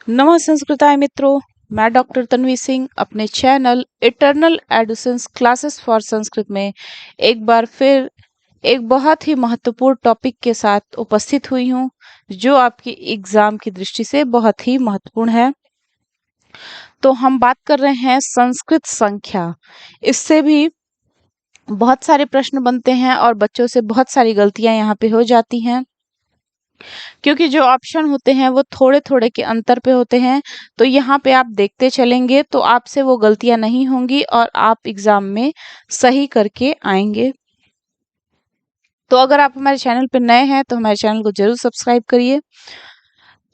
नमः संस्कृताय मित्रों, मैं डॉक्टर तन्वी सिंह अपने channel eternal Edusense classes for Sanskrit में एक बार फिर एक बहुत ही महत्वपूर्ण टॉपिक के साथ उपस्थित हुई हूँ, जो आपकी एग्जाम की दृष्टि से बहुत ही महत्वपूर्ण है। तो हम बात कर रहे हैं संस्कृत संख्या। इससे भी बहुत सारे प्रश्न बनते हैं और बच्चों से बहुत सारी गलतियां यहाँ पे हो जाती हैं, क्योंकि जो ऑप्शन होते हैं वो थोड़े थोड़े के अंतर पे होते हैं। तो यहाँ पे आप देखते चलेंगे तो आपसे वो गलतियां नहीं होंगी और आप एग्जाम में सही करके आएंगे। तो अगर आप हमारे चैनल पे नए हैं तो हमारे चैनल को जरूर सब्सक्राइब करिए।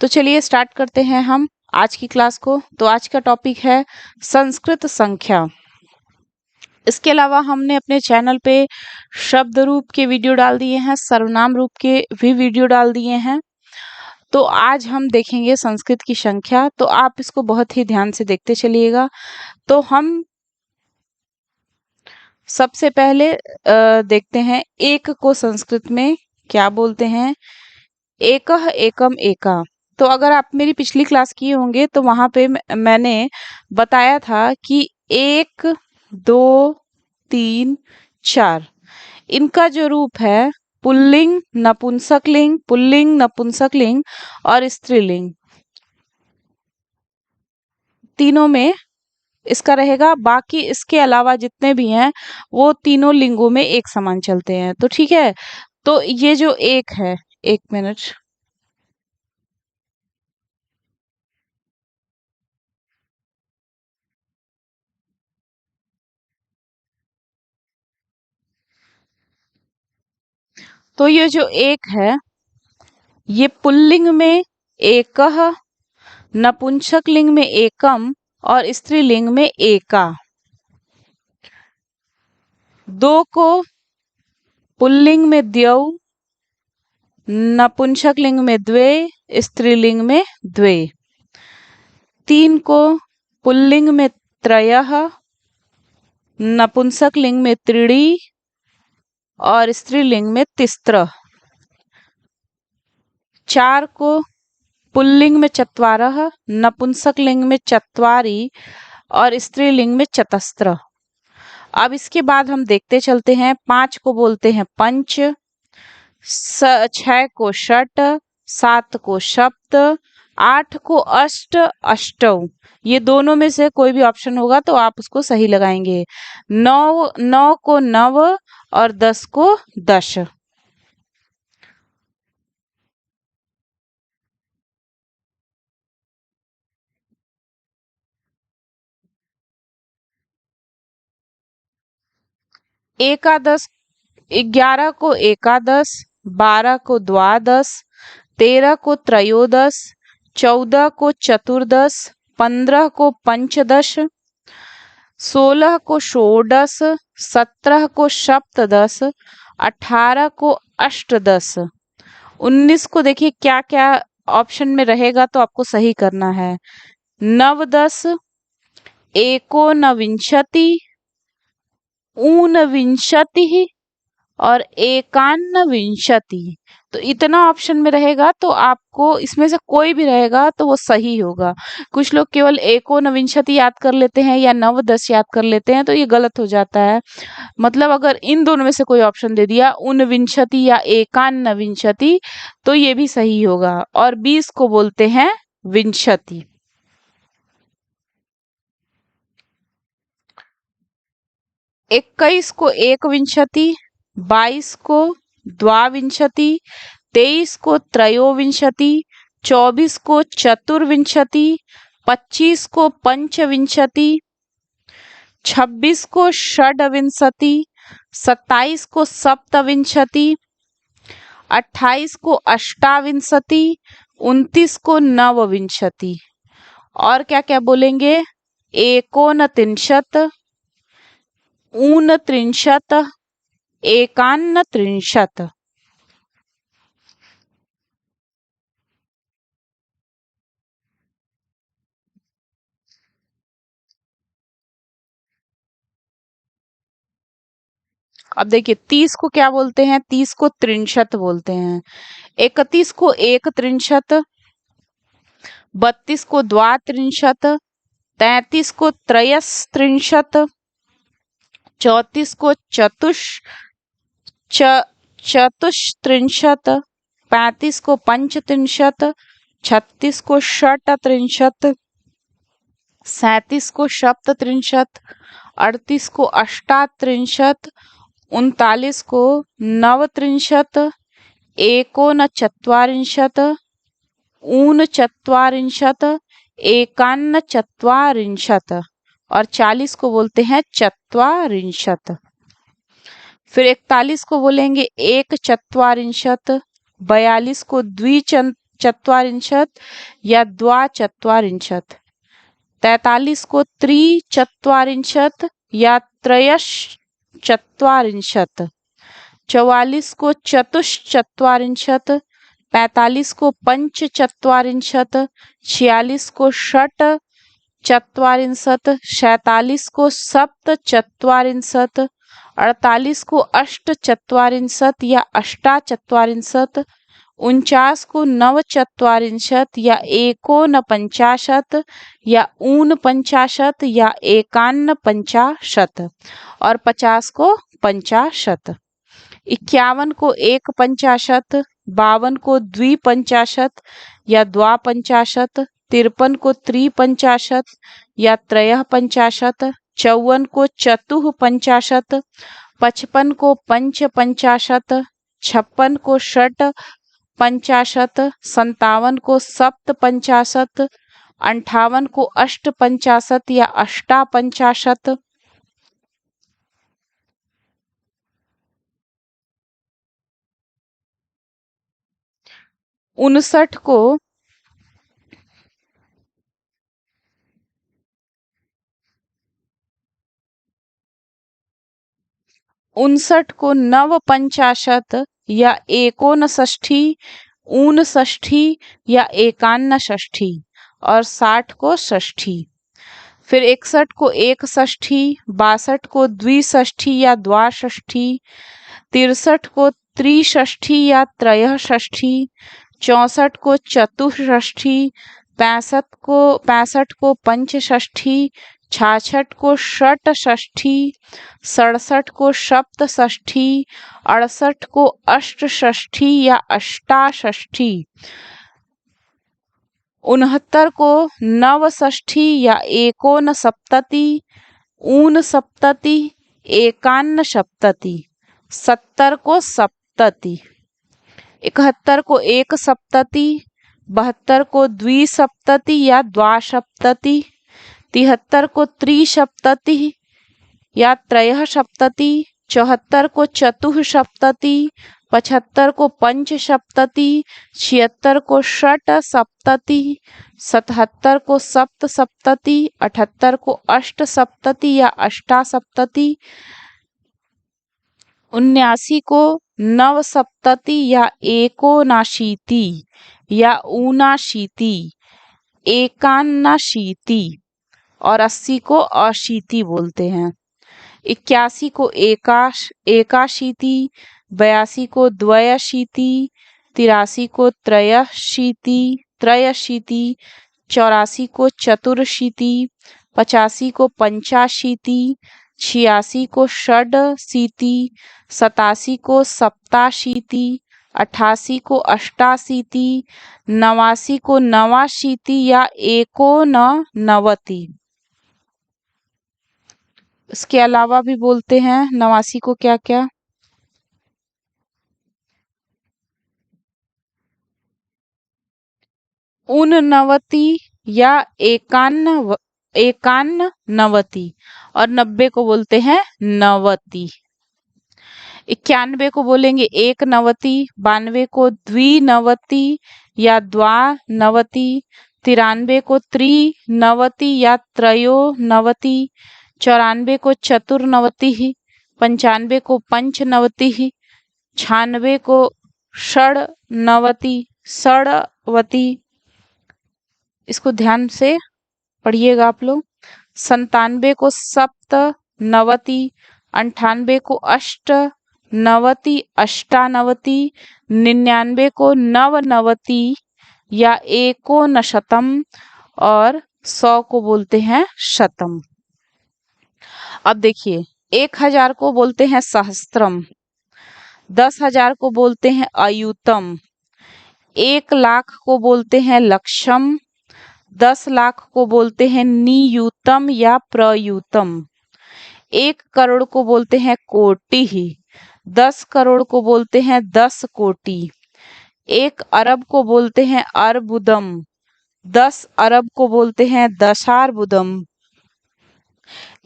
तो चलिए स्टार्ट करते हैं हम आज की क्लास को। तो आज का टॉपिक है संस्कृत संख्या। इसके अलावा हमने अपने चैनल पे शब्द रूप के वीडियो डाल दिए हैं, सर्वनाम रूप के भी वीडियो डाल दिए हैं। तो आज हम देखेंगे संस्कृत की संख्या, तो आप इसको बहुत ही ध्यान से देखते चलिएगा। तो हम सबसे पहले देखते हैं एक को संस्कृत में क्या बोलते हैं। एकह एकम एका। तो अगर आप मेरी पिछली क्लास किए होंगे तो वहां पे मैंने बताया था कि एक, दो, तीन, चार, इनका जो रूप है पुल्लिंग, नपुंसकलिंग, पुल्लिंग, नपुंसकलिंग और स्त्रीलिंग, तीनों में इसका रहेगा। बाकी इसके अलावा जितने भी हैं वो तीनों लिंगों में एक समान चलते हैं। तो ठीक है। तो ये जो एक है, एक मिनट, तो ये जो एक है ये पुल्लिंग में एकह, नपुंसक लिंग में एकम और स्त्रीलिंग में एका। दो को पुल्लिंग में द्यौ, नपुंसक लिंग में द्वे, स्त्रीलिंग में द्वे। तीन को पुल्लिंग में त्रयः, नपुंसक लिंग में त्रीणि और स्त्रीलिंग में तिस्त्र। चार को पुल्लिंग में चत्वारः, नपुंसक लिंग में चत्वारि और स्त्रीलिंग में चतस्त्र। अब इसके बाद हम देखते चलते हैं। पांच को बोलते हैं पंच, छह को षट, सात को सप्त, आठ को अष्ट, अष्टौ। ये दोनों में से कोई भी ऑप्शन होगा तो आप उसको सही लगाएंगे। नौ, नौ को नव और 10 को दश। एकादश, 11 को एकादश, 12 को द्वादश, 13 को त्रयोदश, 14 को चतुर्दश, 15 को पंचदश, 16 को षोडश, 17 को सप्तदश, 18 को अष्टदश। 19 को देखिए क्या क्या ऑप्शन में रहेगा तो आपको सही करना है। नवदश, एकोनविंशति, ऊनविंशति और एकान्नविंशति। तो इतना ऑप्शन में रहेगा तो आपको इसमें से कोई भी रहेगा तो वो सही होगा। कुछ लोग केवल एकोनविंशति याद कर लेते हैं या नवदश याद कर लेते हैं, तो ये गलत हो जाता है। मतलब अगर इन दोनों में से कोई ऑप्शन दे दिया, ऊनविंशति या एकान्नविंशति, तो ये भी सही होगा। और 20 को बोलते हैं विंशति। 21 को एकविंशति, 22 को द्वाविंशति, 23 को त्रयोविंशति, 24 को चतुर्विंशति, 25 को पंचविंशति, 26 को षड्विंशति, 27 को सप्तविंशति, 28 को अष्टाविंशति, 29 को नवविंशति। और क्या क्या बोलेंगे? एकोनत्रिंशत, ऊनत्रिंशत, एकान्नत्रिंशत। अब देखिए 30 को क्या बोलते हैं? 30 को त्रिंशत बोलते हैं। 31 को एक त्रिंशत, 32 को द्वात्रिंशत्, 33 को त्रयस्त्रिंशत्, 34 को चतुस्त्रिंशत्, 35 को पंचत्रिंशत्, 36 को षट्त्रिंशत्, 37 को सप्तत्रिंशत्, 38 को अष्टात्रिंशत्, 39 को नवत्रिंशत्, एकोनचत्वारिंशत्, ऊनचत्वारिंशत्, एकान्नचत्वारिंशत् और 40 को बोलते हैं चत्वारिंशत्। फिर 41 को बोलेंगे एक चत्वारिंशत्, 42 को द्विचत्वारिंशत् या द्वाचत्वारिंशत्, 43 को त्रिचत्वारिंशत् या त्रयश्चत्वारिंशत्, 44 को चतुश्चत्वारिंशत्, 45 को पंचचत्वारिंशत्, 46 को षट् चत्वारिंशत्, 47 को सप्तचत्वारिंशत्, 48 को अष्टचत्वारिंशत् या अष्टाचत्वारिंशत्, 49 को नवचत्वारिंशत् या एकोनपंचाशत् या ऊनपंचाशत् या एकान्नपंचाशत् और 50 को पंचाशत्। 51 को एक पंचाशत्, 52 को द्विपंचाशत् या द्वापंचाशत्, 53 को त्रिपंचाशत् या त्रयःपंचाशत्, 54 को चतुःपंचाशत्, 55 को पंचपंचाशत्, 56 को षट् पंचाशत्, 57 को सप्तपंचाशत्, 58 को अष्टपंचाशत् या अष्टापंचाशत्, 59 को 59 या एकोनषष्ठी, 59 या एकान्नषष्ठी और 60 को षष्ठी। फिर 61 को एकषष्ठी, 62 को द्विषष्ठी या द्वाषष्ठी, 63 को त्रिषष्ठी या त्रयःषष्ठी, 64 को चतुष्षष्ठी, 65 को पंचषष्ठी, 66 को षट्षष्ठी, 67 को सप्तषष्ठी, 68 को अष्टषष्ठी या अष्टाषष्ठी, 69 को नवषष्ठी या एकोनसप्तति, ऊनसप्तति, एकान्नसप्तति, 70 को सप्तति, 71 को एक सप्तति, 72 को द्विसप्तति या द्वासप्तति, 73 को त्रिसप्तति या त्रयःसप्तति, 74 को चतुःसप्तति, 75 को पंचसप्तति, 76 को षट्सप्तति, 77 को सप्तसप्तति, 78 को अष्टसप्तति या अष्टासप्तति, 79 को नवसप्तति या एकोनाशीति या ऊनाशीति, एकान्नाशीति और 80 को अशीति बोलते हैं। 81 को एकाशीति, 82 को द्वयाशीति, 83 को त्रयशीति, 84 को चतुर्शीति, 85 को पंचाशीति, 86 को षड्शीति, 87 को सप्ताशीति, 88 को अष्टाशीति, 89 को नवाशीति या एकोननवति। इसके अलावा भी बोलते हैं 89 को क्या क्या, ऊननवति या एकान्नवति और 90 को बोलते हैं नवति। 91 को बोलेंगे एक नवति, 92 को द्विनवति या द्वानवति, 93 को त्रिनवति या त्रयोनवति, 94 को चतुर्नवति, 95 को पंचनवति, 96 को षड्नवति, षड्वति। इसको ध्यान से पढ़िएगा आप लोग। 97 को सप्तनवति, 98 को अष्टनवति, अष्टानवति, 99 को नवनवति, या एकोनशतम, और 100 को बोलते हैं शतम। अब देखिए, 1000 को बोलते हैं सहस्त्रम, 10,000 को बोलते हैं अयुतम, 1,00,000 को बोलते हैं लक्षम, 10,00,000 को बोलते हैं नियूतम या प्रयुतम, 1 करोड़ को बोलते हैं कोटि ही, 10 करोड़ को बोलते हैं 10 कोटि, 1 अरब को बोलते हैं अर्बुदम, 10 अरब को बोलते हैं दशार्बुदम,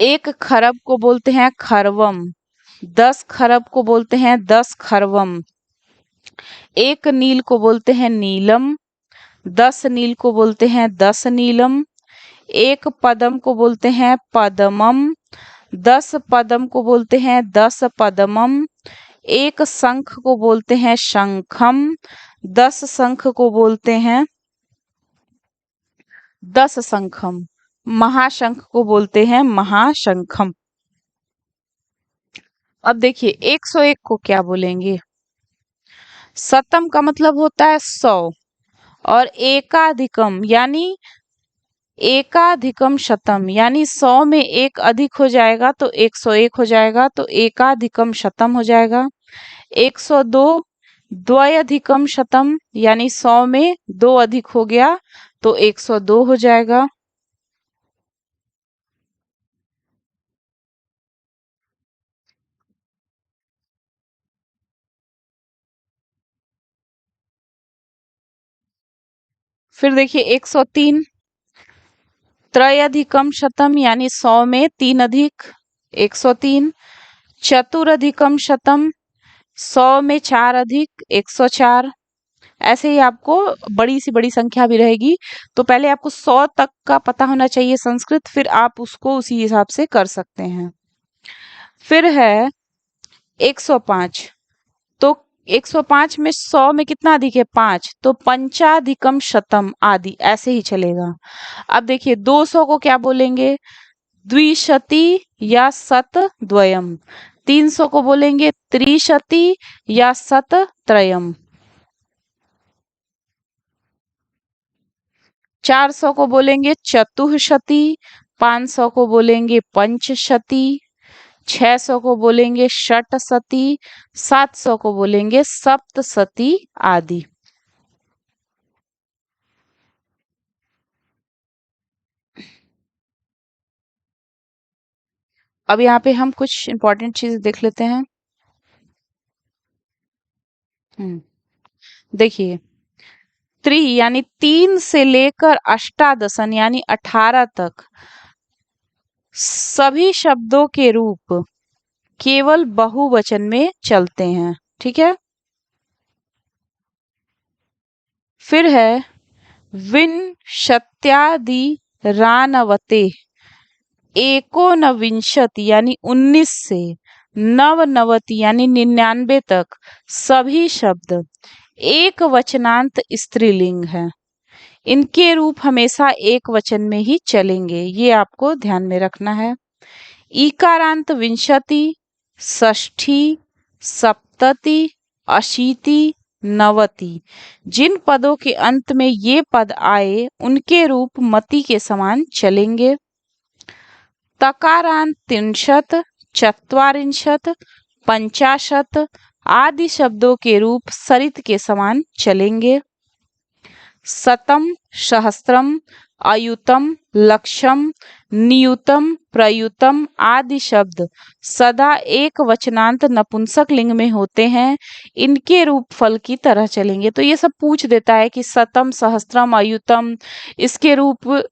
1 खरब को बोलते हैं खरवम, 10 खरब को बोलते हैं 10 खरवम, 1 नील को बोलते हैं नीलम, 10 नील को बोलते हैं 10 नीलम, 1 पदम को बोलते हैं पदमम, 10 पदम को बोलते हैं 10 पदमम, 1 शंख को बोलते हैं शंखम, 10 शंख को बोलते हैं 10 शंखम, महाशंख को बोलते हैं महाशंखम। अब देखिए 101 को क्या बोलेंगे? शतम का मतलब होता है 100, और एकाधिकम शतम यानी 100 में 1 अधिक हो जाएगा तो 101 हो जाएगा, तो एकाधिकम शतम हो जाएगा। 102 द्वयाधिकम शतम यानी 100 में 2 अधिक हो गया तो 102 हो जाएगा। फिर देखिए 103 त्रयाधिकम शतम यानी 100 में 3 अधिक 103, चतुरधिकम शतम 100 में 4 अधिक 104। ऐसे ही आपको बड़ी सी बड़ी संख्या भी रहेगी, तो पहले आपको 100 तक का पता होना चाहिए संस्कृत, फिर आप उसको उसी हिसाब से कर सकते हैं। फिर है 105, तो 105 में 100 में कितना अधिक है 5, तो पंचाधिकम शतम आदि ऐसे ही चलेगा। अब देखिए 200 को क्या बोलेंगे? द्विशती या शत द्वयम, 300 को बोलेंगे त्रिशती या शत त्रयम, 400 को बोलेंगे चतुःशती, 500 को बोलेंगे पंचशती, 600 को बोलेंगे षटशती, 700 को बोलेंगे सप्तशती आदि। अब यहाँ पे हम कुछ इंपॉर्टेंट चीज देख लेते हैं। देखिए यानी 3 से लेकर अष्टादशन यानी 18 तक सभी शब्दों के रूप केवल बहुवचन में चलते हैं, ठीक है। फिर है विंशत्यादि रानवते, एकोनविंशति यानी 19 से नवनवति यानी 99 तक सभी शब्द एक वचनांत स्त्रीलिंग है। इनके रूप हमेशा एक वचन में ही चलेंगे, ये आपको ध्यान में रखना है। ईकारांत विंशति, षष्ठी, सप्तति, अशीति, नवति, जिन पदों के अंत में ये पद आए उनके रूप मति के समान चलेंगे। तकारांत त्रिंशत, चत्वारिंशत, पंचाशत आदि शब्दों के रूप सरित के समान चलेंगे। शतम, सहस्त्रम, अयुतम, लक्षम, नियुतम, प्रयुतम आदि शब्द सदा एक वचनांत नपुंसक लिंग में होते हैं, इनके रूप फल की तरह चलेंगे। तो ये सब पूछ देता है कि शतम, सहस्त्रम, अयुतम इसके रूप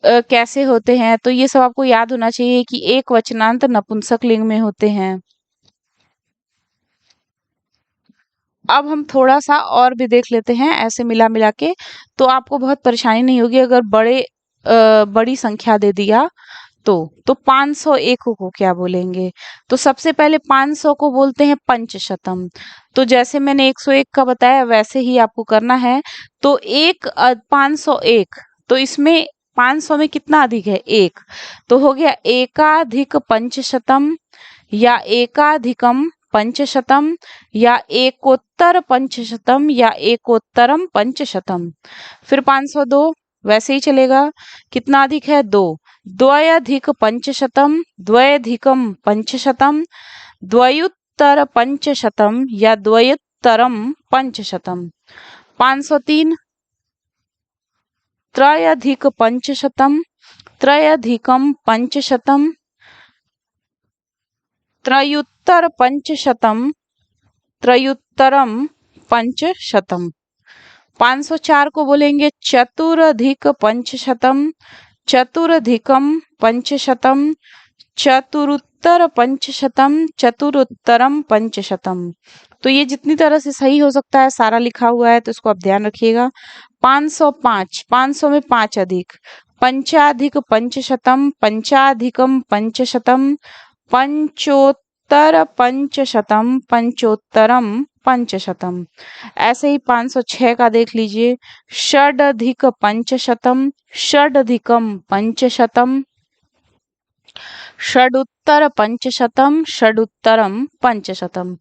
कैसे होते हैं, तो ये सब आपको याद होना चाहिए कि एक वचनांत नपुंसक लिंग में होते हैं। अब हम थोड़ा सा और भी देख लेते हैं ऐसे मिला मिला के, तो आपको बहुत परेशानी नहीं होगी अगर बड़ी संख्या दे दिया तो 501 को क्या बोलेंगे? तो सबसे पहले 500 को बोलते हैं पंचशतम, तो जैसे मैंने 101 का बताया वैसे ही आपको करना है। तो 501, तो इसमें 500 में कितना अधिक है 1, तो हो गया एकाधिक पंचशतम या एकाधिकम पंचशतम या एकोत्तर पंचशतम या एकोत्तरम पंचशतम। फिर 502 वैसे ही चलेगा। कितना अधिक है? 2। द्वयधिक पंचशतम, द्वयधिकम पंचशतम, द्वयुत्तर पंचशतम या द्वयुत्तरम पंचशतम। 503 त्रयधिक पंचशतम, त्रयधिकम पंचशतम, त्रयुत्तर पंचशतम, त्रयुत्तरम पंचशतम। 504 को बोलेंगे चतुरधिक पंचशतम, चतुरधिकम पंचशतम, चतुरुत्तर पंचशतम, चतुरुत्तरम पंचशतम। तो ये जितनी तरह से सही हो सकता है सारा लिखा हुआ है, तो इसको आप ध्यान रखिएगा। 505 500 में 5 अधिक, पंचाधिक पंचशतम, पंचाधिकम पंचशतम, पंचोत्तर पंचशतम, पंचोत्तरम पंचशतम। ऐसे ही 506 का देख लीजिए, षडधिक पंचशतम, षडधिकम पंचशतम, षडुत्तर पंचशतम, षडुत्तरम पंचशतम।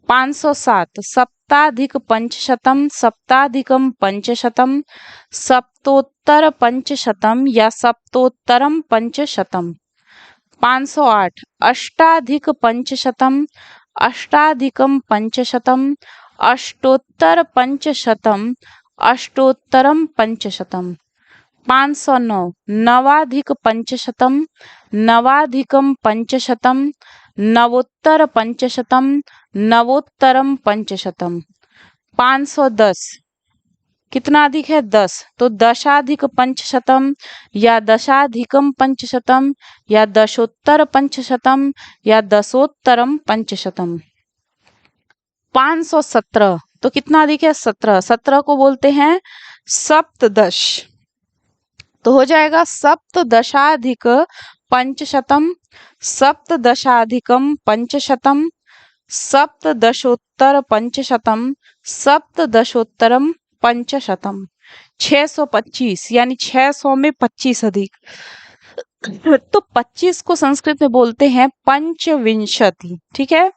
507 सप्ताधिक पंचशतम, सप्ताधिकम पंचशतम, सप्तोत्तर पंचशतम या सप्तोत्तरम पंचशतम। 508 अष्टाधिक पंचशतम, अष्टाधिकम पंचशतम, अष्टोत्तर पंचशतम, अष्टोत्तरम पंचशतम। 509 नवाधिक पंचशतम, नवाधिकम पंचशतम, नवोत्तर पंचशतम, नवोत्तरम पंचशतम। 510 कितना अधिक है? 10। तो दशाधिक पंचशतम या दशाधिकम पंचशतम या दशोत्तर पंचशतम या दशोत्तरम पंचशतम। 517 तो कितना अधिक है? 17। 17 को बोलते हैं सप्तदश, तो हो जाएगा सप्तदशाधिक पंचशतम, सप्तदशाधिकम पंचशतम, सप्तदशोत्तर पंचशतम, सप्तदशोत्तरम पंचशतम। 625 यानी 600 में 25 अधिक, तो 25 को संस्कृत में बोलते हैं पंचविंशति। ठीक है,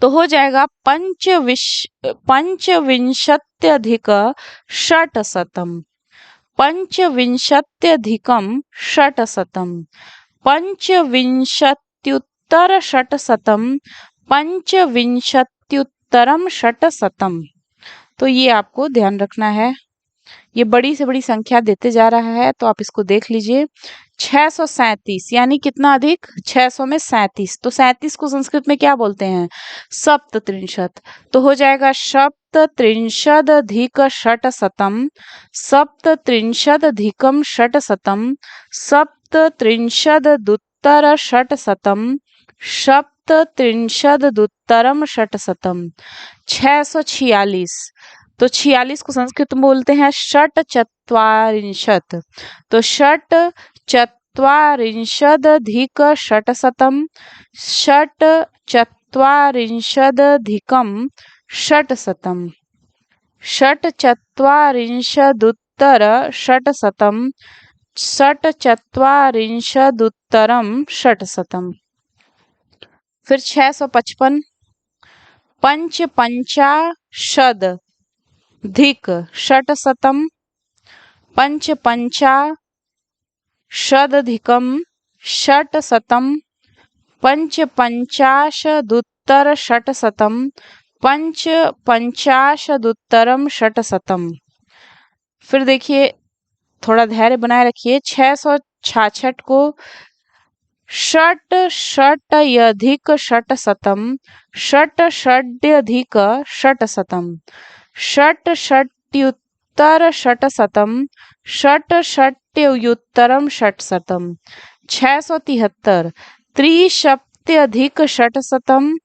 तो हो जाएगा पंचविंशत्यधिक षट्शतम, पंचविंशत्यधिकम षट्शतम, पंचविंशत्युत्तर षट्शतम, पंचविंशत्युत्तरम षट्शतम। तो ये आपको ध्यान रखना है। ये बड़ी से बड़ी संख्या देते जा रहा है, तो आप इसको देख लीजिए। 637 यानी कितना अधिक? 600 में 37। तो 37 को संस्कृत में क्या बोलते हैं? सप्तत्रिंशत्। तो हो जाएगा सप्तत्रिंशदधिक षट्शतम, सप्तत्रिंशदधिकम षट्शतम, सप्तत्रिंशदुत्तर षट्शतम, सप्तत्रिंशदुत्तरम षट्शतम। 646 तो 46 को संस्कृत में बोलते हैं षट्चत्वारिंशत्। तो षट्चत्वारिंशदधिक षट्शतम, षट्चत्वारिंशदधिकम षट्शतम, षट्चत्वारिंशदुत्तर षट्शतम, षट्चत्वारिंशदुत्तरम षट्शतम। फिर 655 पंचपंचाशदधिक षट्शतम, पंचपंचाशदधिकम षट्शतम, पंचपंचाशदुत्तर षट्शतम, पंचपंचाशदुत्तरम षट्शतम। फिर देखिए, थोड़ा धैर्य बनाए रखिए। 666 को षट्यधिक षट्शतम, षट्यधिक षट्शतम, षट्युत्तर षट्शतम, षट्युत्तरम षट्शतम। 673 त्रिसप्त्यधिक षट्शतम,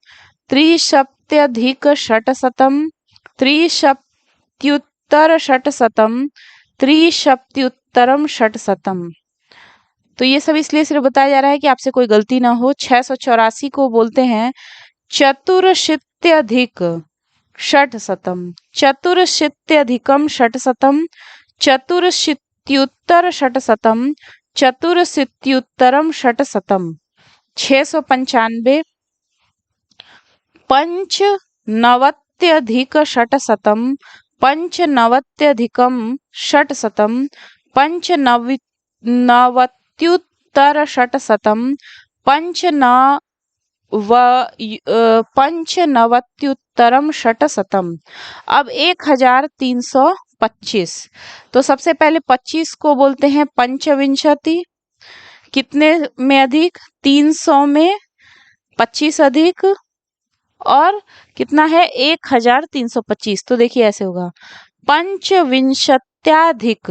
त्रिसप्त्यधिक षट्शतम, त्रिसप्त्युत्तर षट्शतम, त्रिसप्त्युत्तरम षट्शतम। तो ये सब इसलिए सिर्फ बताया जा रहा है कि आपसे कोई गलती ना हो। 684 को बोलते हैं चतुरशीत्यधिक षट्शतम, चतुरशीत्यधिकम षट्शतम, चतुरशीत्युत्तर षट्शतम, चतुरशीत्युत्तरम षट्शतम। 695 पञ्चनवत्यधिकषट्शतं पञ्चनवत्यधिकं षट्शतं पञ्चनवत्युत्तरषट्शतं पंचनवत्युत्तरम षट्शतम। अब 1325। तो सबसे पहले 25 को बोलते हैं पंचविंशति। कितने में अधिक? 300 में 25 अधिक और कितना है? 1325। तो देखिए ऐसे होगा, पंचविंशत्याधिक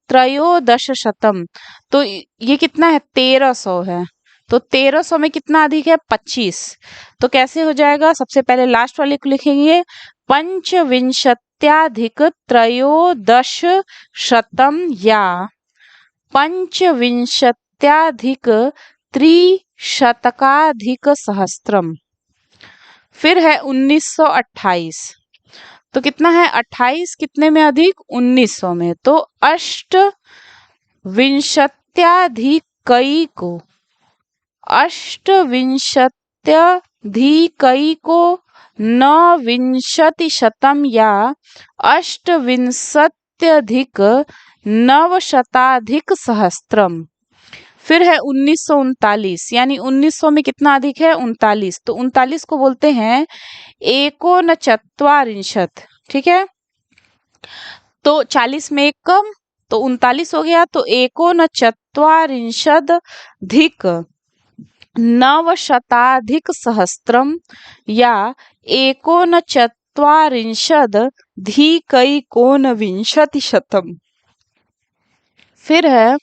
त्रयोदशशतम। तो ये कितना है? 1300 है। तो 1300 में कितना अधिक है? 25। तो कैसे हो जाएगा? सबसे पहले लास्ट वाले को लिखेंगे, पंचविंशत्याधिक त्रयोदशशतम या पंचविंशत्याधिक त्रिशतकाधिक सहस्त्रम। फिर है 1928। तो कितना है? 28 कितने में अधिक? 1900 में। तो अष्टविंशत्याधिकैको नविंशतिशतम या अष्टविंशत्यधिक नवशताधिक सहस्त्रम। फिर है 1939, यानी 1900 में कितना अधिक है? 39। तो 39 को बोलते हैं एकोनचत्वारिंशत्। ठीक है, तो 40 में एक कम, तो 39 हो गया। तो एकोनचत्वारिंशदधिक नवशताधिक सहस्त्रम या एकोनचत्वारिंशदधिकैकोनविंशतिशतम। फिर है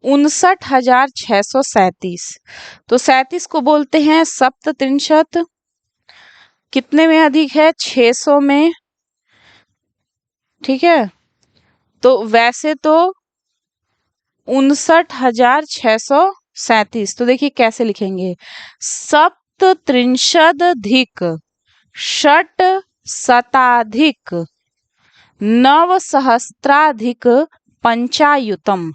59,637। तो 37 को बोलते हैं सप्तत्रिंशत्। कितने में अधिक है? 600 में। ठीक है, तो वैसे तो 59,637। तो देखिए कैसे लिखेंगे, सप्तत्रिंशदधिक षट शताधिक नवसहस्त्राधिक पंचायुतम।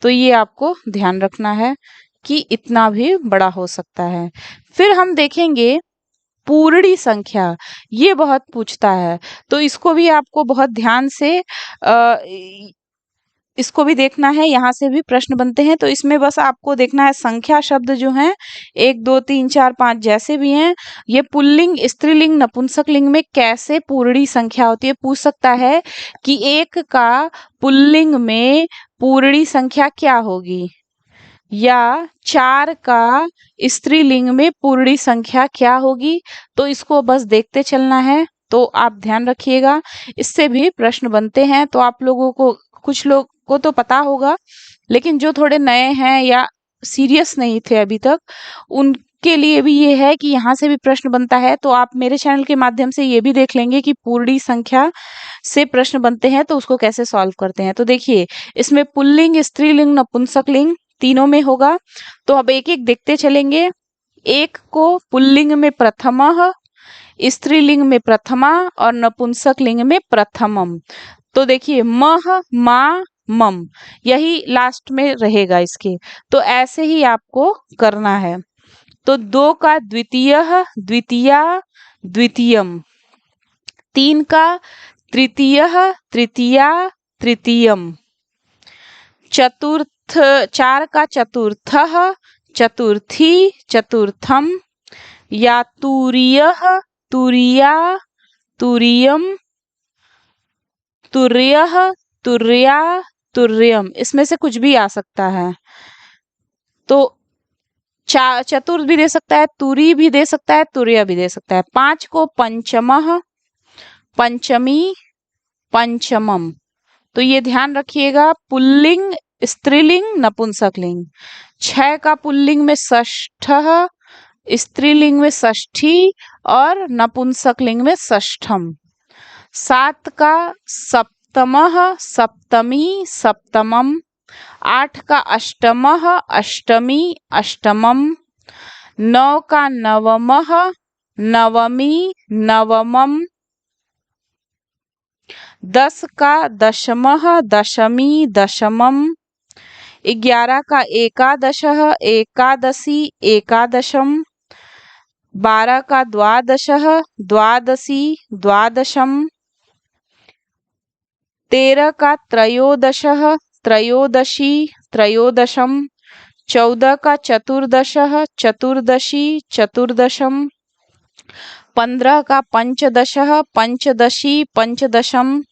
तो ये आपको ध्यान रखना है कि इतना भी बड़ा हो सकता है। फिर हम देखेंगे पूर्णी संख्या। ये बहुत पूछता है, तो इसको भी आपको बहुत ध्यान से इसको भी देखना है। यहाँ से भी प्रश्न बनते हैं, तो इसमें बस आपको देखना है संख्या शब्द जो हैं 1 2 3 4 5 जैसे भी हैं, ये पुल्लिंग स्त्रीलिंग नपुंसक लिंग में कैसे पूर्णी संख्या होती है। पूछ सकता है कि 1 का पुल्लिंग में पूर्णी संख्या क्या होगी, या 4 का स्त्रीलिंग में पूर्णी संख्या क्या होगी। तो इसको बस देखते चलना है, तो आप ध्यान रखिएगा, इससे भी प्रश्न बनते हैं। तो आप लोगों को, कुछ लोग को तो पता होगा, लेकिन जो थोड़े नए हैं या सीरियस नहीं थे अभी तक, उनके लिए भी ये है कि यहाँ से भी प्रश्न बनता है। तो आप मेरे चैनल के माध्यम से ये भी देख लेंगे कि पूर्णी संख्या से प्रश्न बनते हैं तो उसको कैसे सॉल्व करते हैं। तो देखिए, इसमें पुल्लिंग स्त्रीलिंग नपुंसक लिंग तीनों में होगा। तो अब एक एक देखते चलेंगे। 1 को पुल्लिंग में प्रथमः, स्त्रीलिंग में प्रथमा और नपुंसक लिंग में प्रथमम। तो देखिए मह मा मम, यही लास्ट में रहेगा इसके। तो ऐसे ही आपको करना है। तो 2 का द्वितीयः द्वितीया द्वितीयम, 3 का तृतीयः तृतीया तृतीयम, 4 का चतुर्थः चतुर्थी चतुर्थम, या तुरीयः तुरीया तुरीयम, तुर्यः तुर्या तुर्यम। इसमें से कुछ भी आ सकता है। तो चतुर्थ भी दे सकता है, तुरी भी दे सकता है, तुर्य भी दे सकता है। 5 को पंचमः पंचमी पंचमम। तो ये ध्यान रखिएगा, पुल्लिंग स्त्रीलिंग नपुंसक लिंग। 6 का पुल्लिंग में षष्ठः, स्त्रीलिंग में षष्ठी और नपुंसक लिंग में षष्ठम। 7 का सप्तमः सप्तमी सप्तमम। 8 का अष्टमः अष्टमी अष्टमम। 9 का नवमः नवमी नवमम। 10 का दशमः दशमी दशमम, 11 का एकादशः एकादशी एकादशम, 12 का द्वादशः द्वादशी द्वादशम, 13 का त्रयोदशः त्रयोदशी त्रयोदशम, 14 का चतुर्दशः चतुर्दशी चतुर्दशम, 15 का पंचदशः पंचदशी पंचदशम,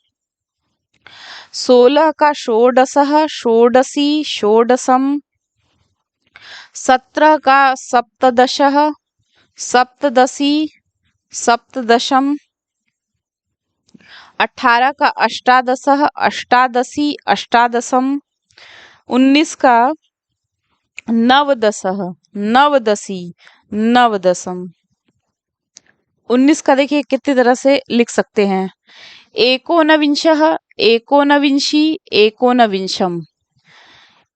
16 का षोडशः षोडशी षोडशम, 17 का सप्तदशः सप्तदशी सप्तदशम, 18 का अष्टादशः अष्टादशी अष्टादशम, 19 का नवदशः नवदशी नवदशम। 19 का देखिए कितनी तरह से लिख सकते हैं। एकोनविंशः एकोनविंशी एकोनविंशम,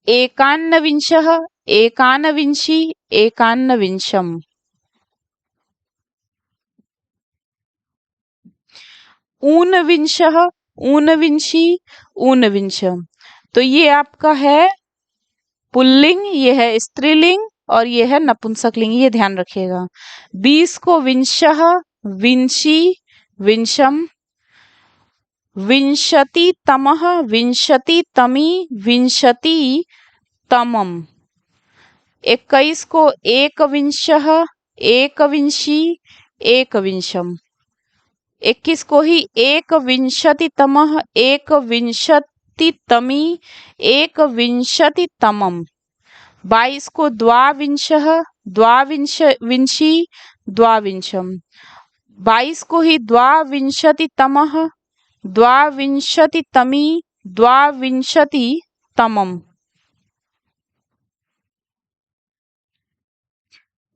एकान्नविंशः एकानविंशी एकान्नविंशम, ऊनविंशः ऊनविंशी ऊनविंशम। तो ये आपका है पुल्लिंग, ये है स्त्रीलिंग और ये है नपुंसकलिंग, ये ध्यान रखिएगा। 20 को विंशः विंशी विंशम, विंशतितमः विंशतितमी विंशति तमम, 21 को एकविंशः एकविंशी एकविंशम, 21 को ही एकविंशतितमः एकविंशतितमी एकविंशतितमम, 22 को द्वाविंशः द्वाविंशी द्वाविंशम, 22 को ही द्वाविंशतितमः द्वाविंशतितमी द्वाविंशतितमम,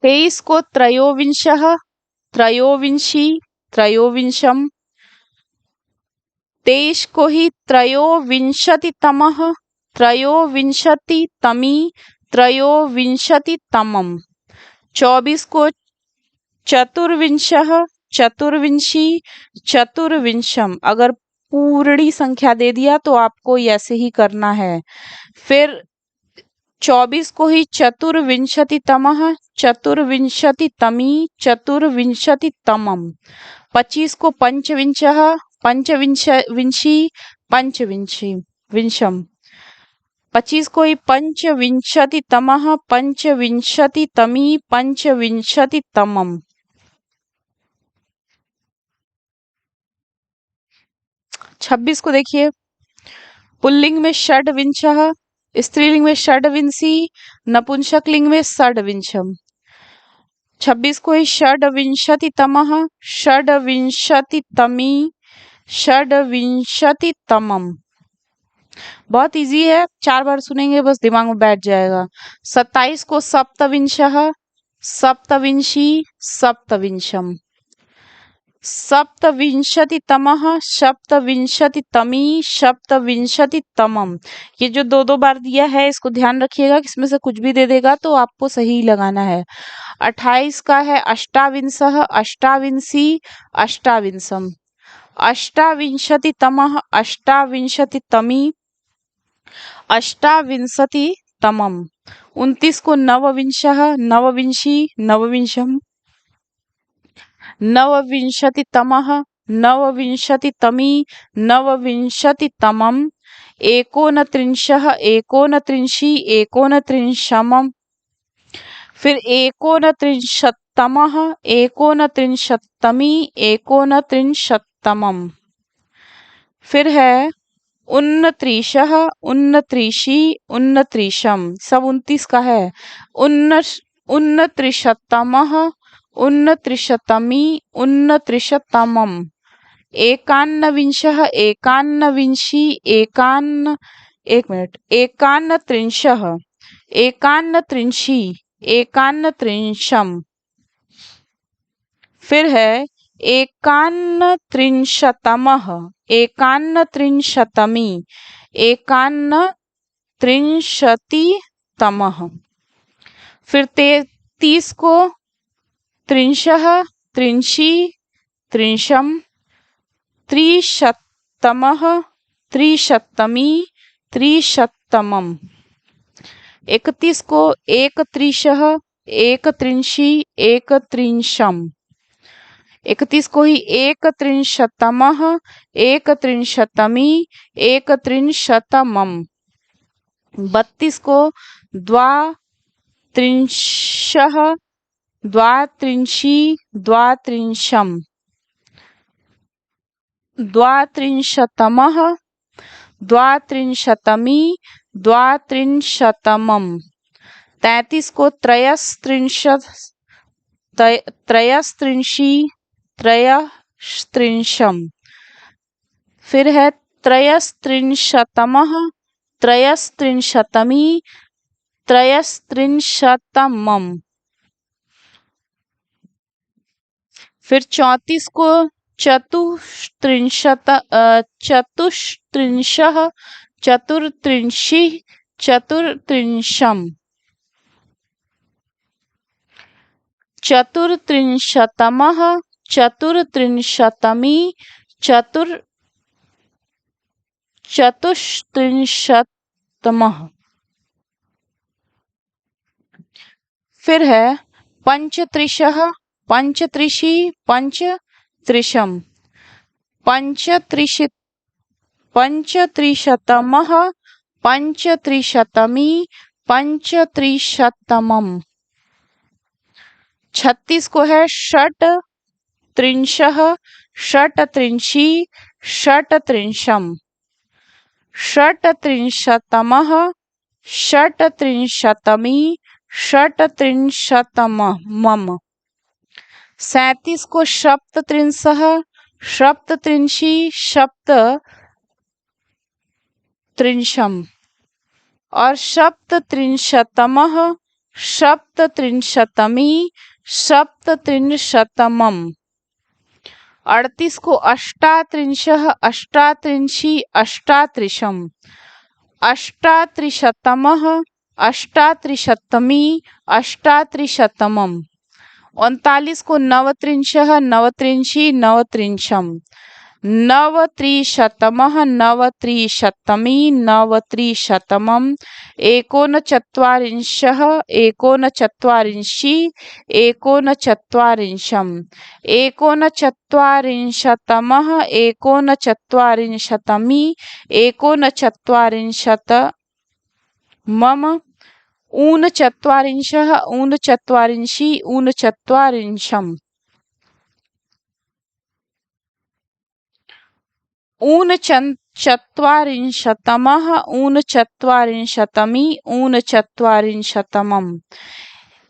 23 को त्रयोविंशः त्रयोविंशी त्रयोविंशम, 23 को ही त्रयोविंशतितमः त्रयोविंशतितमी त्रयोविंशतितमम, 24 को चतुर्विंशः चतुर्विंशी चतुर्विंशम। अगर पूर्णी संख्या दे दिया तो आपको ऐसे ही करना है। फिर 24 को ही चतुर्विंशतितमः चतुर्विंशतितमी चतुर्विंशतितमम, 25 को पंचविंशः पंचविंशी पंचविंशी विंशम, 25 को ही पंचविंशतितमः पंचविंशतितमी पंचविंशतितमम, 26 को देखिए पुल्लिंग में षड्विंशः स्त्रीलिंग में षड्विंशी नपुंसकलिंग में षड्विंशम, 26 को ही षड्विंशतितमः षड्विंशतितमी षड्विंशतितमम। बहुत इजी है, 4 बार सुनेंगे बस दिमाग में बैठ जाएगा। 27 को सप्तविंशः सप्तविंशी सप्तविंशम, सप्तविंशतितमः सप्तविंशतितमी सप्तविंशतितमम। ये जो दो बार दिया है इसको ध्यान रखिएगा, किसमें से कुछ भी दे देगा तो आपको सही लगाना है। 28 का है अष्टाविंशः अष्टाविंशी अष्टाविंशम, अष्टाविंशतितमः अष्टाविंशतितमी अष्टाविंशतितमम, 29 को नवविंशः नवविंशी नवविंशम, नवविंशतितमः नवविंशतितमी नवविंशतितमम, एकोनत्रिंशः एकोनत्रिंशी एकोनत्रिंशमम, फिर एकोनत्रिंशत्तमः एकोनत्रिंशत्तमी एकोनत्रिंशत्तमम, फिर है उन्नत्रिशः उन्नत्रिशी उन्नत्रिशम, सब 29 का है। उन्नत्रिशतमः उन्नत्रिशतमी उन्नत्रिशतमम, एकान्नविंशः एकान्नविंशी एकान्नत्रिंशः एकान्नत्रिंशी एकान्नत्रिंशम, फिर है एकान्नत्रिंशतमः एकान्नत्रिंशतमी एकान्नत्रिंशतितमः, फिर 30 को त्रिंशः त्रिंशी त्रिंशम त्रिशतम् त्रिशतमः त्रिशतमी त्रिशतमम्। 31 को एकत्रिशः एकत्रिंशी एकत्रिंशम्। 31 को ही एकत्रिंशतमः एकत्रिंशतमी एकत्रिंशतमम्। 32 को द्वात्रिंशः द्वात्रिंशी द्वात्रिंशम्। द्वात्रिंशतमः द्वात्रिंशतमी द्वात्रिंशतमम्। 33 को त्रयस्त्रिंशत् त्रयस्त्रिंशी त्रयस्त्रिंशम्। फिर है त्रयस्त्रिंशतमः त्रयस्त्रिंशतमी त्रयस्त्रिंशतमम्। फिर 34 को चतुस्त्रिंशः चतुर्त्रिंशी चतुर्त्रिंशम्। चतुर्त्रिंशतमः चतुर्त्रिंशतमी चतुस्त्रिंशतमः। फिर है पंचत्रिशः पंचत्रिशी पंचत्रिशम्। पंचत्रिशतमः पंचत्रिशतमी पंचत्रिशतमम्। 36 को है षट्त्रिंशः षट्त्रिंशी षट्त्रिंशम्। षट्त्रिंशतमः षट्त्रिंशतमी षट्त्रिंशतमम्। 37 को सप्तत्रिंशः सप्तत्रिंशी सप्तत्रिंशम्। और सप्तत्रिंशतमः सप्तत्रिंशतमी सप्तत्रिंशतमम्। 38 को अष्टात्रिंशः अष्टात्रिंशी अष्टात्रिशम्। अष्टात्रिशतमः अष्टात्रिशतमी अष्टात्रिशतमम्। 39 को नवत्रिंशः नवत्रिंशी नवत्रिंशम्। नवत्रिशतमः नवत्रिशतमी नवत्रिशतमम्। एकोनचत्वारिंशः एकोनचत्वारिंशी एकोनचत्वारिंशम्। एकोनचत्वारिंशतमः एकोनचत्वारिंशतमी एकोनचत्वारिंशतमम्। ऊनचत्वारिंशः ऊनचत्वारिंशी ऊनचत्वारिंशम्। ऊनचत्वारिंशतमः ऊनचत्वारिंशतमी ऊनचत्वारिंशतमम्।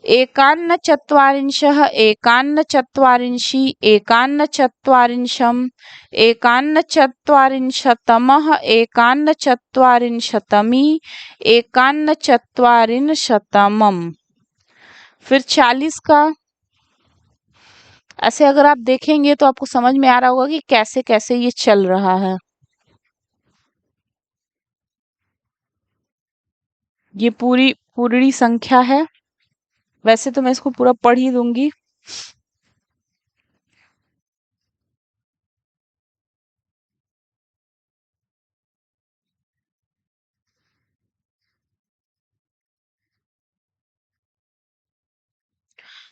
एकान्नचत्वारिंशः एकान्नचत्वारिंशी एकान्नचत्वारिंशम्। एकान्नचत्वारिंशतमः एकान्नचत्वारिंशतमी एकान्नचत्वारिंशतमम्। फिर 40 का ऐसे अगर आप देखेंगे तो आपको समझ में आ रहा होगा कि कैसे कैसे ये चल रहा है। ये पूरी पूरी संख्या है। वैसे तो मैं इसको पूरा पढ़ ही दूंगी।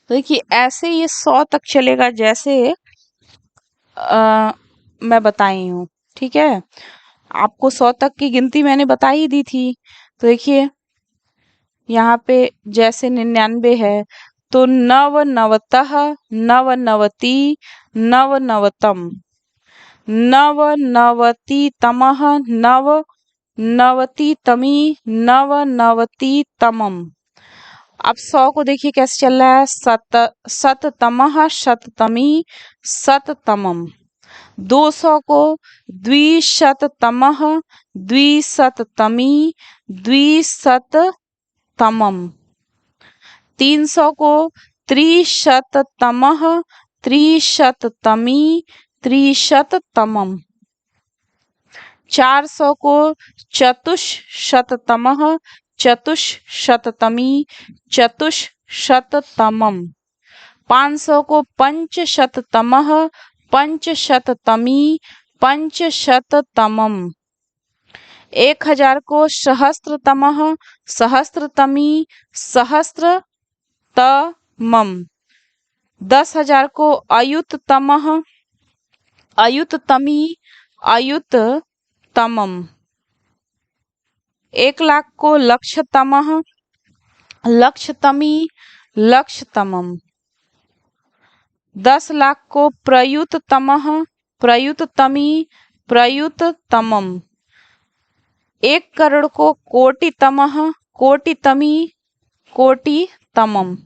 तो देखिए ऐसे ये 100 तक चलेगा जैसे मैं बताई हूँ। ठीक है, आपको 100 तक की गिनती मैंने बता ही दी थी। तो देखिए यहाँ पे जैसे 99 है तो नवनवतः नवनवति नवनवतम। नवनवतितमः नवनवतितमी नवनवतितमम्। अब 100 को देखिए कैसे चल रहा है। शततमः शततमी शततमम्। 200 को द्विशततमः द्विशततमी द्विशततमम्। 300 को त्रिशततमः त्रिशततमी त्रिशततमम्। 400 को चतुष्शततमः चतुष्शततमी चतुष्शततमम्। 500 को पंचशततमः पंचशततमी पंचशततमम्। 1000 को सहस्त्रतमः, सहस्त्रतमी, सहस्त्रतमम्। 10,000 को अयुततमः, अयुततमी, अयुततमम्। 1,00,000 को लक्षतमः, लक्षतमी, लक्षतमम्। 10,00,000 को प्रयुततमः, प्रयुततमी, प्रयुततमम्। 1 करोड़ को कोटितमः, कोटितमी, कोटितमम्।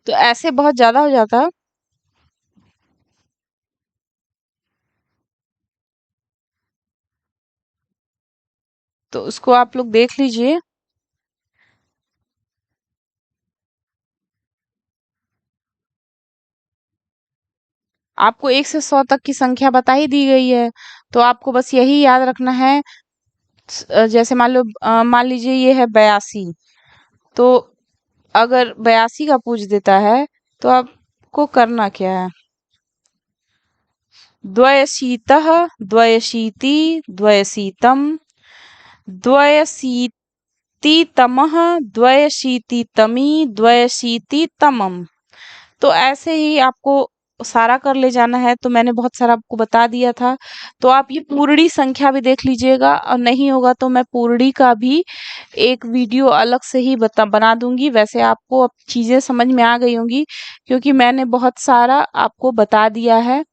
तो ऐसे बहुत ज्यादा हो जाता। तो उसको आप लोग देख लीजिए। आपको 1 से 100 तक की संख्या बता ही दी गई है, तो आपको बस यही याद रखना है। जैसे मान लीजिए ये है 82, तो अगर 82 का पूछ देता है तो आपको करना क्या है? द्वयशीतः, द्वयशीति, द्वयशीतम्, द्वयशीतितमः, द्वयशीतितमी, द्वयशीतितमम्। तो ऐसे ही आपको सारा कर ले जाना है। तो मैंने बहुत सारा आपको बता दिया था। तो आप ये पूर्णी संख्या भी देख लीजिएगा, और नहीं होगा तो मैं पूर्णी का भी एक वीडियो अलग से ही बना दूंगी। वैसे आपको अब चीजें समझ में आ गई होंगी, क्योंकि मैंने बहुत सारा आपको बता दिया है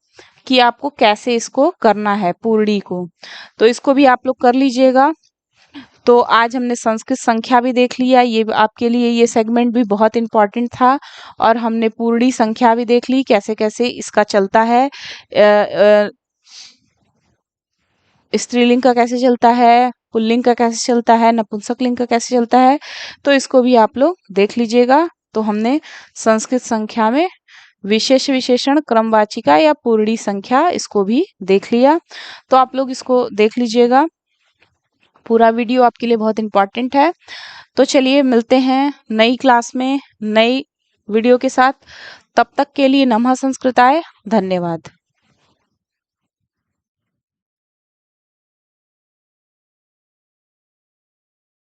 कि आपको कैसे इसको करना है पूर्णी को। तो इसको भी आप लोग कर लीजिएगा। तो आज हमने संस्कृत संख्या भी देख लिया, ये आपके लिए ये सेगमेंट भी बहुत इम्पोर्टेंट था। और हमने पूर्णी संख्या भी देख ली, कैसे कैसे इसका चलता है, स्त्रीलिंग का कैसे चलता है, पुल्लिंग का कैसे चलता है, नपुंसकलिंग का कैसे चलता है। तो इसको भी आप लोग देख लीजिएगा। तो हमने संस्कृत संख्या में विशेष विशेषण, क्रमवाचिका या पूर्णी संख्या, इसको भी देख लिया। तो आप लोग इसको देख लीजिएगा। पूरा वीडियो आपके लिए बहुत इम्पोर्टेंट है। तो चलिए मिलते हैं नई क्लास में नई वीडियो के साथ। तब तक के लिए नमः संस्कृताय। धन्यवाद।